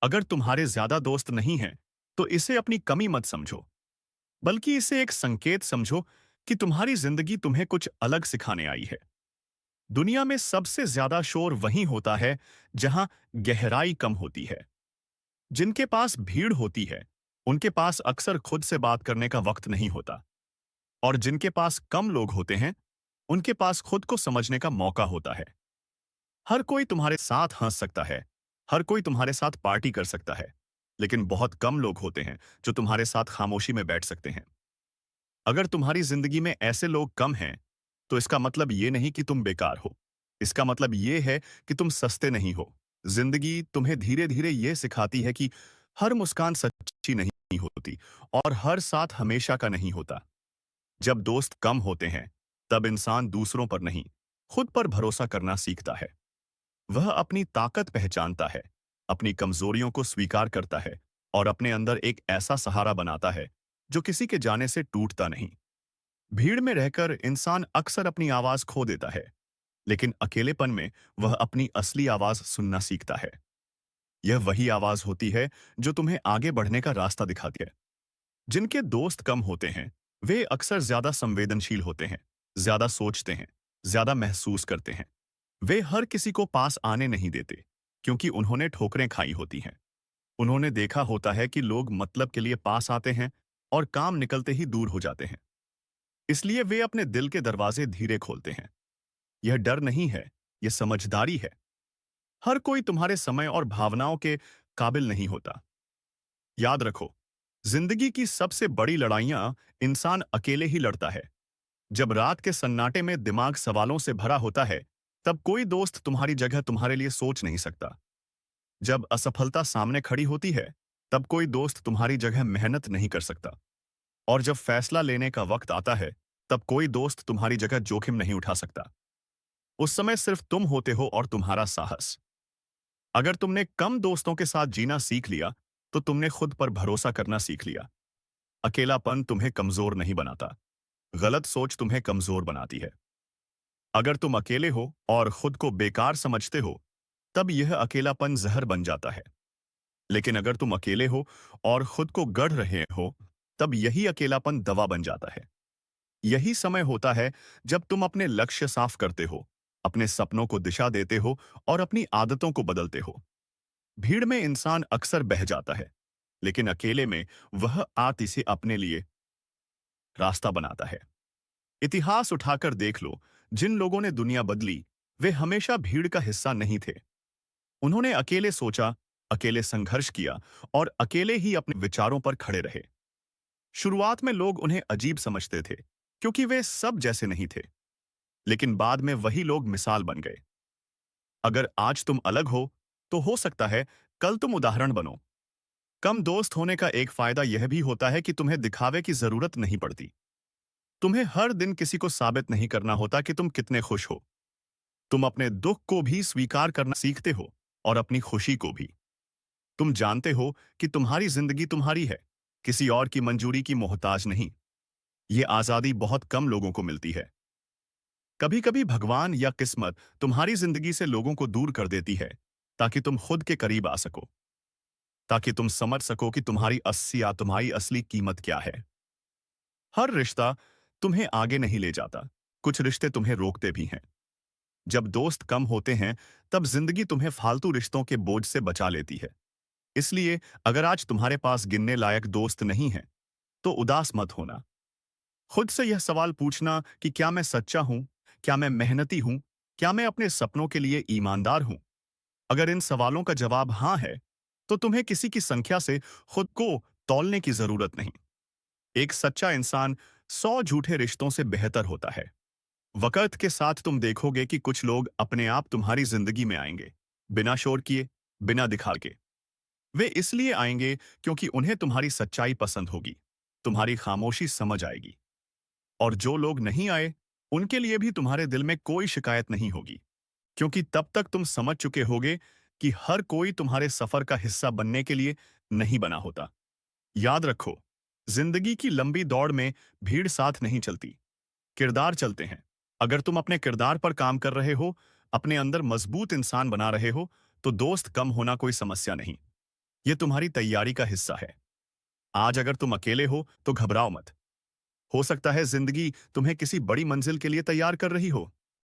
अगर तुम्हारे ज्यादा दोस्त नहीं हैं, तो इसे अपनी कमी मत समझो, बल्कि इसे एक संकेत समझो कि तुम्हारी जिंदगी तुम्हें कुछ अलग सिखाने आई है। दुनिया में सबसे ज्यादा शोर वहीं होता है जहां गहराई कम होती है। जिनके पास भीड़ होती है, उनके पास अक्सर खुद से बात करने का वक्त नहीं होता, और जिनके पास कम लोग होते हैं, उनके पास खुद को समझने का मौका होता है। हर कोई तुम्हारे साथ हंस सकता है, हर कोई तुम्हारे साथ पार्टी कर सकता है, लेकिन बहुत कम लोग होते हैं जो तुम्हारे साथ खामोशी में बैठ सकते हैं। अगर तुम्हारी जिंदगी में ऐसे लोग कम हैं, तो इसका मतलब ये नहीं कि तुम बेकार हो। इसका मतलब ये है कि तुम सस्ते नहीं हो। जिंदगी तुम्हें धीरे धीरे ये सिखाती है कि हर मुस्कान सच्ची नहीं होती, और हर साथ हमेशा का नहीं होता। जब दोस्त कम होते हैं, तब इंसान दूसरों पर नहीं, खुद पर भरोसा करना सीखता है। वह अपनी ताकत पहचानता है, अपनी कमजोरियों को स्वीकार करता है, और अपने अंदर एक ऐसा सहारा बनाता है जो किसी के जाने से टूटता नहीं। भीड़ में रहकर इंसान अक्सर अपनी आवाज खो देता है, लेकिन अकेलेपन में वह अपनी असली आवाज सुनना सीखता है। यह वही आवाज होती है जो तुम्हें आगे बढ़ने का रास्ता दिखाती है। जिनके दोस्त कम होते हैं, वे अक्सर ज्यादा संवेदनशील होते हैं, ज्यादा सोचते हैं, ज्यादा महसूस करते हैं। वे हर किसी को पास आने नहीं देते, क्योंकि उन्होंने ठोकरें खाई होती हैं। उन्होंने देखा होता है कि लोग मतलब के लिए पास आते हैं और काम निकलते ही दूर हो जाते हैं। इसलिए वे अपने दिल के दरवाजे धीरे खोलते हैं। यह डर नहीं है, यह समझदारी है। हर कोई तुम्हारे समय और भावनाओं के काबिल नहीं होता। याद रखो, जिंदगी की सबसे बड़ी लड़ाइयां इंसान अकेले ही लड़ता है। जब रात के सन्नाटे में दिमाग सवालों से भरा होता है, तब कोई दोस्त तुम्हारी जगह तुम्हारे लिए सोच नहीं सकता। जब असफलता सामने खड़ी होती है, तब कोई दोस्त तुम्हारी जगह मेहनत नहीं कर सकता। और जब फैसला लेने का वक्त आता है, तब कोई दोस्त तुम्हारी जगह जोखिम नहीं उठा सकता। उस समय सिर्फ तुम होते हो और तुम्हारा साहस। अगर तुमने कम दोस्तों के साथ जीना सीख लिया, तो तुमने खुद पर भरोसा करना सीख लिया। अकेलापन तुम्हें कमजोर नहीं बनाता, गलत सोच तुम्हें कमजोर बनाती है। अगर तुम अकेले हो और खुद को बेकार समझते हो, तब यह अकेलापन जहर बन जाता है। लेकिन अगर तुम अकेले हो और खुद को गढ़ रहे हो, तब यही अकेलापन दवा बन जाता है। यही समय होता है जब तुम अपने लक्ष्य साफ करते हो, अपने सपनों को दिशा देते हो और अपनी आदतों को बदलते हो। भीड़ में इंसान अक्सर बह जाता है, लेकिन अकेले में वह आती से अपने लिए रास्ता बनाता है। इतिहास उठाकर देख लो, जिन लोगों ने दुनिया बदली, वे हमेशा भीड़ का हिस्सा नहीं थे। उन्होंने अकेले सोचा, अकेले संघर्ष किया, और अकेले ही अपने विचारों पर खड़े रहे। शुरुआत में लोग उन्हें अजीब समझते थे, क्योंकि वे सब जैसे नहीं थे। लेकिन बाद में वही लोग मिसाल बन गए। अगर आज तुम अलग तो हो सकता है कल तुम उदाहरण बनो। कम दोस्त होने का एक फायदा यह भी होता है कि तुम्हें दिखावे की जरूरत नहीं पड़ती। तुम्हें हर दिन किसी को साबित नहीं करना होता कि तुम कितने खुश हो। तुम अपने दुख को भी स्वीकार करना सीखते हो, और अपनी खुशी को भी। तुम जानते हो कि तुम्हारी जिंदगी तुम्हारी है, किसी और की मंजूरी की मोहताज नहीं। ये आजादी बहुत कम लोगों को मिलती है। कभी कभी भगवान या किस्मत तुम्हारी जिंदगी से लोगों को दूर कर देती है, ताकि तुम खुद के करीब आ सको, ताकि तुम समझ सको कि तुम्हारी अस्सी या तुम्हारी असली कीमत क्या है। हर रिश्ता तुम्हें आगे नहीं ले जाता, कुछ रिश्ते तुम्हें रोकते भी हैं। जब दोस्त कम होते हैं, तब जिंदगी तुम्हें फालतू रिश्तों के बोझ से बचा लेती है। इसलिए अगर आज तुम्हारे पास गिनने लायक दोस्त नहीं है, तो उदास मत होना। खुद से यह सवाल पूछना कि क्या मैं सच्चा हूं, क्या मैं मेहनती हूं, क्या मैं अपने सपनों के लिए ईमानदार हूं। अगर इन सवालों का जवाब हाँ है, तो तुम्हें किसी की संख्या से खुद को तौलने की जरूरत नहीं। एक सच्चा इंसान 100 झूठे रिश्तों से बेहतर होता है। वक्त के साथ तुम देखोगे कि कुछ लोग अपने आप तुम्हारी जिंदगी में आएंगे, बिना शोर किए, बिना दिखा के। वे इसलिए आएंगे क्योंकि उन्हें तुम्हारी सच्चाई पसंद होगी, तुम्हारी खामोशी समझ आएगी। और जो लोग नहीं आए, उनके लिए भी तुम्हारे दिल में कोई शिकायत नहीं होगी, क्योंकि तब तक तुम समझ चुके होगे कि हर कोई तुम्हारे सफर का हिस्सा बनने के लिए नहीं बना होता। याद रखो, जिंदगी की लंबी दौड़ में भीड़ साथ नहीं चलती, किरदार चलते हैं। अगर तुम अपने किरदार पर काम कर रहे हो, अपने अंदर मजबूत इंसान बना रहे हो, तो दोस्त कम होना कोई समस्या नहीं। यह तुम्हारी तैयारी का हिस्सा है। आज अगर तुम अकेले हो तो घबराओ मत। हो सकता है जिंदगी तुम्हें किसी बड़ी मंजिल के लिए तैयार कर रही हो।